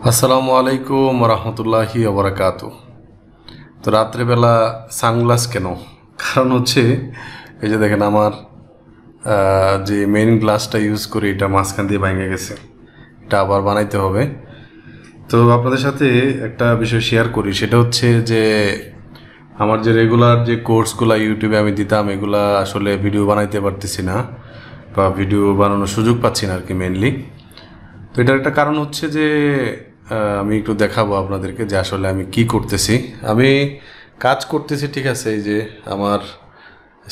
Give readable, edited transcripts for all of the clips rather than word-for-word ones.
আসসালামু আলাইকুম রহমতুল্লাহি ওবরাকাতু। তো রাত্রেবেলা সানগ্লাস কেন? কারণ হচ্ছে এই যে দেখেন আমার যে মেইন গ্লাসটা ইউজ করি এটা মাঝখান দিয়ে ভেঙে গেছে, এটা আবার বানাইতে হবে। তো আপনাদের সাথে একটা বিষয় শেয়ার করি, সেটা হচ্ছে যে আমার যে রেগুলার যে কোর্সগুলো ইউটিউবে আমি দিতাম এগুলা আসলে ভিডিও বানাইতে পারতেছি না, বা ভিডিও বানানোর সুযোগ পাচ্ছি না আর কি মেনলি। তো এটার একটা কারণ হচ্ছে যে আমি একটু দেখাবো আপনাদেরকে যে আসলে আমি কি করতেছি। আমি কাজ করতেছি, ঠিক আছে, এই যে আমার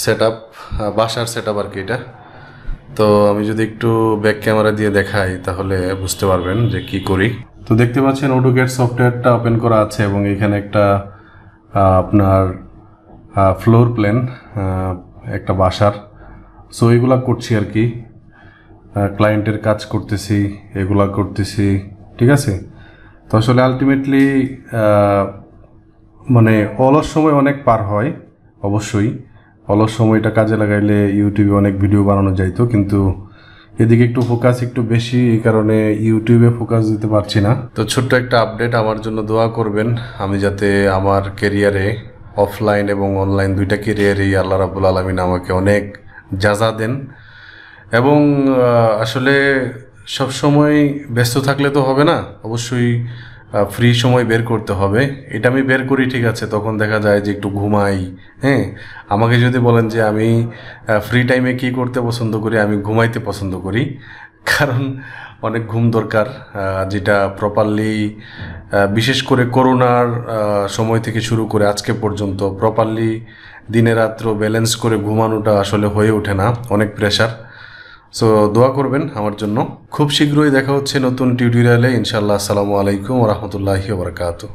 সেট আপ, বাসার সেট আপ আর কি এটা। তো আমি যদি একটু ব্যাক ক্যামেরা দিয়ে দেখাই তাহলে বুঝতে পারবেন যে কি করি। তো দেখতে পাচ্ছেন অটোক্যাড সফটওয়্যারটা ওপেন করা আছে এবং এখানে একটা আপনার ফ্লোর প্ল্যান একটা বাসার। সো এগুলা করছি আর কি, ক্লায়েন্টের কাজ করতেছি, এগুলা করতেছি, ঠিক আছে। তো আসলে আলটিমেটলি মানে অলস সময় অনেক পার হয়, অবশ্যই অলস সময়টা কাজে লাগাইলে ইউটিউবে অনেক ভিডিও বানানো যাইতো, কিন্তু এদিকে একটু ফোকাস একটু বেশি, এই কারণে ইউটিউবে ফোকাস দিতে পারছি না। তো ছোট্ট একটা আপডেট, আমার জন্য দোয়া করবেন আমি যাতে আমার ক্যারিয়ারে অফলাইন এবং অনলাইন দুইটা ক্যারিয়ারেই আল্লাহ রাব্বুল আলামিন আমাকে অনেক যাজা দেন। এবং আসলে সব সময় ব্যস্ত থাকলে তো হবে না, অবশ্যই ফ্রি সময় বের করতে হবে। এটা আমি বের করি, ঠিক আছে, তখন দেখা যায় যে একটু ঘুমাই। হ্যাঁ, আমাকে যদি বলেন যে আমি ফ্রি টাইমে কি করতে পছন্দ করি, আমি ঘুমাইতে পছন্দ করি। কারণ অনেক ঘুম দরকার, যেটা প্রপারলি বিশেষ করে করোনার সময় থেকে শুরু করে আজকে পর্যন্ত প্রপারলি দিনে রাত্র ব্যালেন্স করে ঘুমানোটা আসলে হয়ে ওঠে না, অনেক প্রেশার। সো দোয়া করবেন আমার জন্য। খুব শীঘ্রই দেখা হচ্ছে নতুন টিউটোরিয়ালে ইনশাআল্লাহ। আসসালামু আলাইকুম ওয়া রাহমাতুল্লাহি ওয়া বারাকাতুহু।